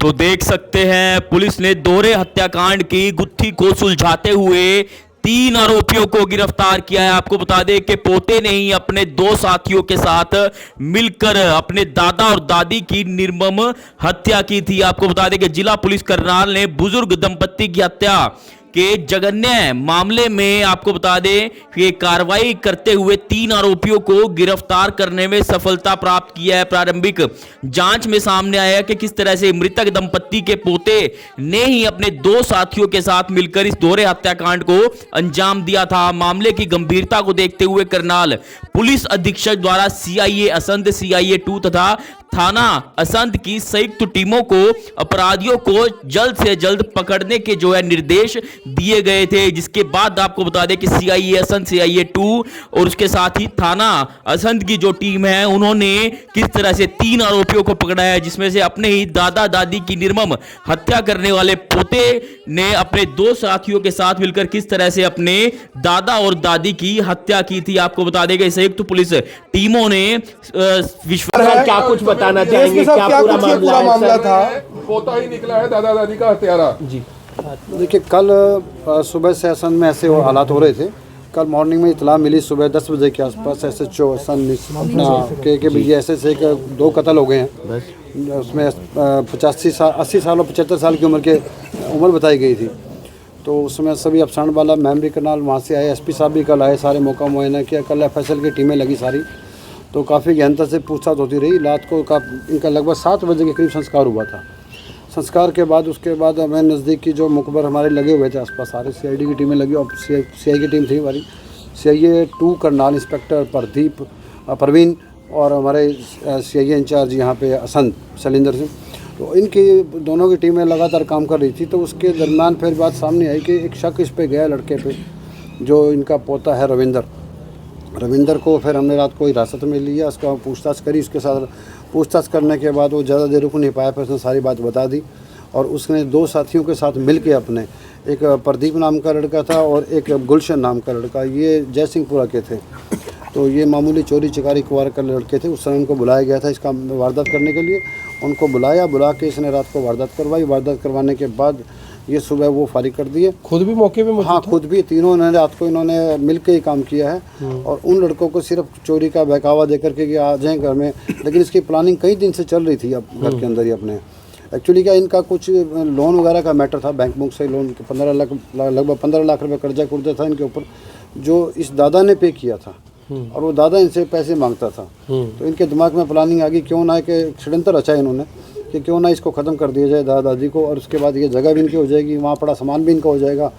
तो देख सकते हैं पुलिस ने दोहरे हत्याकांड की गुत्थी को सुलझाते हुए 3 आरोपियों को गिरफ्तार किया है। आपको बता दें कि पोते ने ही अपने 2 साथियों के साथ मिलकर अपने दादा और दादी की निर्मम हत्या की थी। आपको बता दें कि जिला पुलिस करनाल ने बुजुर्ग दंपत्ति की हत्या के जघन्य मामले में आपको बता दें कि कार्रवाई करते हुए 3 आरोपियों को गिरफ्तार करने में सफलता प्राप्त किया है। प्रारंभिक जांच में सामने आया कि किस तरह से मृतक दंपत्ति के पोते ने ही अपने 2 साथियों के साथ मिलकर इस दोहरे हत्याकांड को अंजाम दिया था। मामले की गंभीरता को देखते हुए करनाल पुलिस अधीक्षक द्वारा सीआईए असंध, सीआईए 2 तथा थाना असंध की संयुक्त टीमों को अपराधियों को जल्द से जल्द पकड़ने के निर्देश दिए गए थे। जिसके बाद आपको बता दें कि सीआईए असंध, सीआईए 2 और उसके साथ ही थाना असंध की जो टीम है उन्होंने किस तरह से 3 आरोपियों को पकड़ा है, जिसमें से अपने ही दादा दादी की निर्मम हत्या करने वाले पोते ने अपने 2 साथियों के साथ मिलकर किस तरह से अपने दादा और दादी की हत्या की थी। आपको बता दें कि संयुक्त पुलिस टीमों ने विश्वास क्या कुछ बताना चाहेंगे, क्या पूरा मामला था? पोता ही निकला है दादा दादी का हत्यारा जी। देखिए, कल सुबह से असंध में ऐसे हालात हो रहे थे। कल मॉर्निंग में इतला मिली सुबह 10 बजे के आसपास एसएचओ असंध अपना के भैया ऐसे 2 कत्ल हो गए हैं। उसमें 80 साल और 75 साल की उम्र बताई गई थी। तो उसमें सभी अफसर वाला मैम भी करनाल वहाँ से आए, एसपी साहब भी कल आए, सारे मौका मुआयना किया। कल एफएसएल की टीमें लगी सारी, तो काफ़ी गहनता से पूछताछ होती रही। रात को इनका लगभग 7 बजे के करीब संस्कार हुआ था। संस्कार के बाद उसके बाद हमें नज़दीक की जो मुखबर हमारे लगे हुए थे आसपास सारे सीआईडी की टीमें लगी और सीआई की टीम थी हमारी, सीआईए 2 करनाल इंस्पेक्टर परवीन और हमारे सीआईए इंचार्ज यहाँ पे असंध शैलेंद्र सिंह, तो इनकी दोनों की टीमें लगातार काम कर रही थी। तो उसके दरमियान फिर बात सामने आई कि एक शक इस पे गया लड़के पे, जो इनका पोता है रविंदर को फिर हमने रात को हिरासत में लिया, उसका पूछताछ करी। उसके साथ पूछताछ करने के बाद वो ज़्यादा देर रुक नहीं पाया, फिर उसने सारी बात बता दी। और उसने 2 साथियों के साथ मिल के अपने, एक प्रदीप नाम का लड़का था और एक गुलशन नाम का लड़का, ये जयसिंहपुरा के थे। तो ये मामूली चोरी चकारी कुवार के लड़के थे। उस समय उनको बुलाया गया था इसका वारदात करने के लिए। उनको बुला के इसने रात को वारदात करवाई। वारदात करवाने के बाद ये सुबह वो फारिग कर दिए। खुद भी मौके पे मौजूद? हाँ, खुद भी। तीनों ने रात को इन्होंने मिलकर ही काम किया है और उन लड़कों को सिर्फ चोरी का बहकावा देकर के आ जाएं घर में, लेकिन इसकी प्लानिंग कई दिन से चल रही थी अब घर के अंदर ही अपने। एक्चुअली क्या, इनका कुछ लोन वगैरह का मैटर था, बैंक से लोन लगभग 15 लाख रुपये कर्जा था इनके ऊपर, जो इस दादा ने पे किया था और वो दादा इनसे पैसे मांगता था। तो इनके दिमाग में प्लानिंग आ गई, क्यों ना कि षड्यंत्र रचा इन्होंने कि क्यों ना इसको ख़त्म कर दिया जाए दादा दादी को, और उसके बाद ये जगह भी इनकी हो जाएगी, वहाँ पड़ा सामान भी इनका हो जाएगा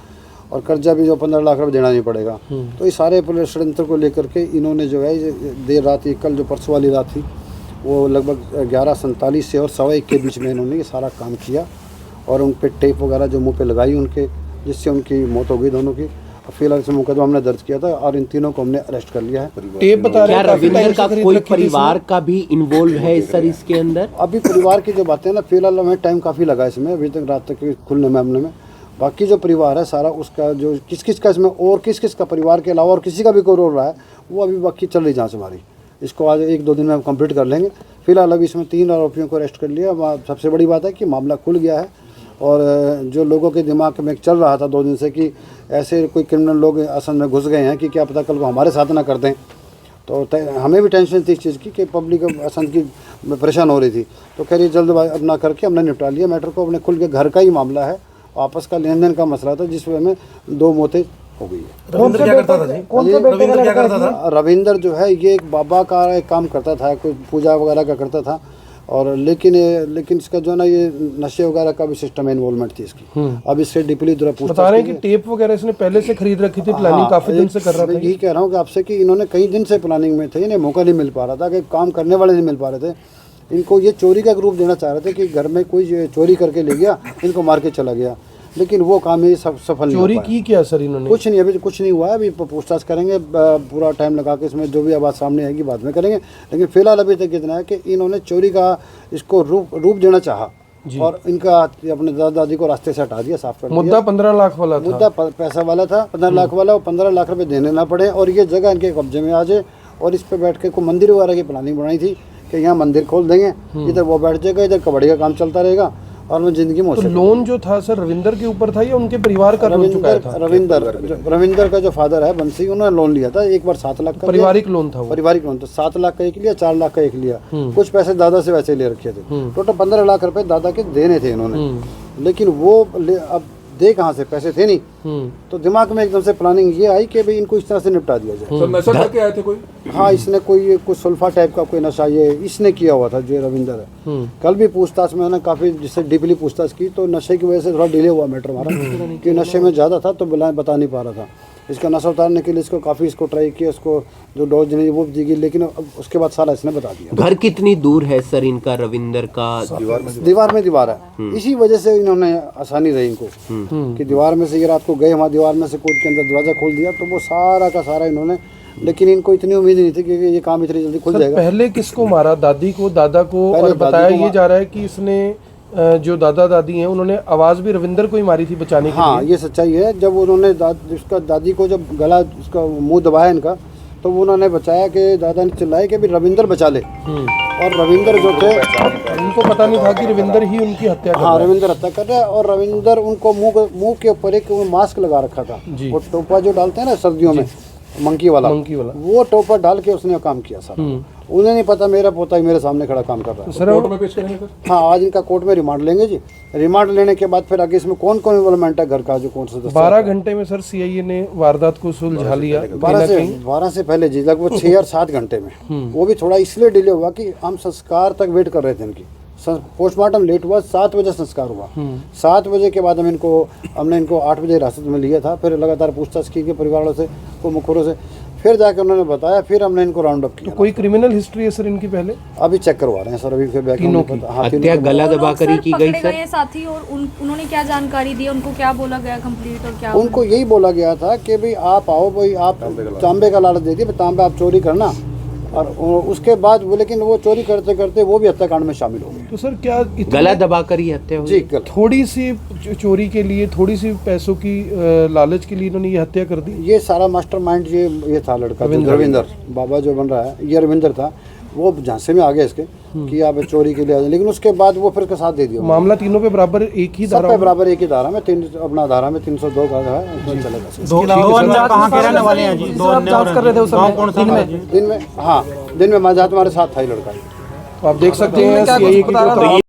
और कर्जा भी जो 15 लाख रुपये देना नहीं पड़ेगा। तो इस सारे षड्यंत्र को लेकर के इन्होंने जो है देर रात, कल जो परसों वाली रात थी, वो लगभग 11:47 से और 1:15 के बीच में इन्होंने ये सारा काम किया और उन पर टेप वगैरह जो मुँह पे लगाई उनके, जिससे उनकी मौत हो गई दोनों की। फिलहाल से मुकदमा हमने दर्ज किया था और इन तीनों को हमने अरेस्ट कर लिया है। टेप बता रहे हैं रविंदर का कोई परिवार का भी इन्वॉल्व है इस सर इसके अंदर? अभी परिवार की जो बातें हैं ना, फिलहाल हमें टाइम काफ़ी लगा इसमें, अभी तक रात तक खुलने में। बाकी जो परिवार है सारा उसका, जो किस का इसमें और किस का परिवार के अलावा और किसी का भी कोई रोल रहा है, वो अभी बाकी चल रही जाँच हमारी। इसको आज 1-2 दिन में हम कंप्लीट कर लेंगे। फिलहाल अभी इसमें 3 आरोपियों को अरेस्ट कर लिया। सबसे बड़ी बात है कि मामला खुल गया है और जो लोगों के दिमाग में चल रहा था 2 दिन से कि ऐसे कोई क्रिमिनल लोग असल में घुस गए हैं कि क्या पता कल को हमारे साथ ना कर दें, तो हमें भी टेंशन थी इस चीज़ की कि पब्लिक असल की परेशान हो रही थी। तो कह रही जल्द अपना करके हमने निपटा लिया मैटर को। अपने खुल के घर का ही मामला है, आपस का लेन देन का मसला था, जिस वजह में 2 मौतें हो गई है। रविंदर क्या करता था? रविंदर जो है ये एक बाबा का एक काम करता था, कोई पूजा वगैरह का करता था, और लेकिन इसका जो है ना, ये नशे वगैरह का भी सिस्टम इन्वॉल्वमेंट थी इसकी। अब इससे डीपली पूछताछ बता रहे हैं कि टेप वगैरह इसने पहले से खरीद रखी थी, प्लानिंग काफी दिन से कर रहा था। यही कह रहा हूँ कि आपसे कि इन्होंने कई दिन से प्लानिंग में थे, इन्हें मौका नहीं मिल पा रहा था कि काम करने वाले नहीं मिल पा रहे थे। इनको ये चोरी का रूप देना चाह रहे थे कि घर में कोई चोरी करके ले गया, इनको मार के चला गया, लेकिन वो काम ही सफल नहीं। चोरी की क्या सर इन्होंने? कुछ नहीं, अभी कुछ नहीं हुआ है। अभी पूछताछ करेंगे, पूरा टाइम लगा के इसमें जो भी आवाज़ सामने आएगी बाद में करेंगे। लेकिन फिलहाल अभी तक इतना है कि इन्होंने चोरी का इसको रूप देना चाहा और इनका अपने दादा दादी को रास्ते से हटा दिया, साफ कर दिया। मुद्दा 15 लाख वाला था, मुद्दा पैसा वाला था, 15 लाख वाला, और 15 लाख रुपये देने ना पड़े और ये जगह इनके कब्जे में आ जाए। और इस पर बैठ के कोई मंदिर वगैरह की प्लानिंग बनाई थी कि यहाँ मंदिर खोल देंगे, इधर वो बैठ जाएगा, इधर कबड्डी का काम चलता रहेगा और मैं जिंदगी में तो लोन जो था सर रविंदर के ऊपर था या उनके परिवार का लोन चुकाया था? रविंदर का जो फादर है बंसी, उन्होंने लोन लिया था एक बार 7 लाख का। पारिवारिक लोन था वो? पारिवारिक लोन था। 7 लाख का एक लिया, 4 लाख का एक लिया, कुछ पैसे दादा से वैसे ले रखे थे। टोटल 15 लाख रुपए दादा के देने थे इन्होंने, लेकिन वो अब दे कहाँ से, पैसे थे नहीं। तो दिमाग में एकदम से प्लानिंग ये आई कि भाई इनको इस तरह से निपटा दिया जाए। सर नशा करके आए थे कोई? हाँ, इसने कोई कुछ सुल्फा टाइप का कोई नशा ये इसने किया हुआ था जो रविंदर है। कल भी पूछताछ में काफ़ी जिससे डीपली पूछताछ की तो नशे की वजह से थोड़ा डिले हुआ मैटर हमारा कि नशे में ज़्यादा था तो बता नहीं पा रहा था। इसका नशा उतारने के लिए इसको काफ़ी ट्राई किया, इसको जो डोज देनी वो दी गई, लेकिन उसके बाद सारा इसने बता दिया। घर कितनी दूर है सर इनका रविंदर का? दीवार में दीवार है। इसी वजह से इन्होंने आसानी रही इनको कि दीवार में से ये रात को गए, वहाँ दीवार में से कूद के अंदर दरवाजा खोल दिया तो वो सारा का सारा इन्होंने, लेकिन इनको इतनी उम्मीद नहीं थी कि ये काम इतनी जल्दी खुल जाएगा। पहले किसको मारा? दादी को, दादा को? और बताया ये जा रहा है कि इसने जो दादा दादी हैं उन्होंने आवाज भी रविंदर को ही मारी थी बचाने के लिए। हाँ, ये सच्चाई है। जब उन्होंने उसका दादी को जब गला उसका मुंह दबाया इनका तो उन्होंने बचाया कि दादा ने चिल्लाया कि भी रविंदर बचा ले। और रविंदर जो थे उनको पता नहीं था कि रविंदर ही उनकी हत्या कर रहा है। हाँ, रविंदर हत्या कर रहा है। और रविंदर उनको मुंह के ऊपर एक मास्क लगा रखा था, वो टोपा जो डालते हैं ना सर्दियों में, मंकी वाला वो टोपा डाल के उसने काम किया सारा। उन्हें नहीं पता मेरा पोता ही मेरे सामने खड़ा काम कर रहा है। कोर्ट में पेश करेंगे सर? हाँ, आज इनका कोर्ट में रिमांड लेंगे जी। रिमांड लेने के बाद फिर आगे इसमें कौन कौन इन्वॉल्वमेंट है घर का जो कौन सा 12 घंटे में सर सीआईए ने वारदात को सुलझा लिया। 12 से पहले जी लगभग 6 या 7 घंटे में। वो भी थोड़ा इसलिए डिले हुआ कि हम संस्कार तक वेट कर रहे थे इनकी। पोस्टमार्टम लेट हुआ, 7 बजे संस्कार हुआ। 7 बजे के बाद हमने इनको 8 बजे हिरासत में लिया था। फिर लगातार पूछताछ की गई परिवार वालों से, को मुखरों से, फिर जाके उन्होंने बताया, फिर हमने इनको राउंड अप किया। तो कोई क्रिमिनल हिस्ट्री है सर इनकी पहले? अभी चेक करवा रहे हैं सर, अभी फिर हत्या गला दबाकर की गई सर। साथी और उन्होंने क्या जानकारी दी, उनको क्या बोला गया कंप्लीट और क्या? उनको यही बोला गया था कि भाई आप आओ, भाई आप तांबे का लालच दे दिए, तांबे आप चोरी करना। और उसके बाद वो, लेकिन वो चोरी करते करते वो भी हत्याकांड में शामिल हो गए। तो सर क्या गला दबाकर ही हत्या हुई? जी, थोड़ी सी चोरी के लिए, थोड़ी सी पैसों की लालच के लिए इन्होंने ये हत्या कर दी? ये सारा मास्टरमाइंड ये था लड़का रविंदर बाबा जो बन रहा है, ये रविंदर था। वो झांसे में आ गए इसके कि आप चोरी के लिए, लेकिन उसके बाद वो फिर का साथ दे दिया। मामला तीनों पे बराबर एक ही धारा? बराबर एक ही धारा में, अपना धारा में 302 का है, उसमें चलेगा। दिन में हाँ, दिन में हमारे साथ था ही लड़का। आप देख सकते हैं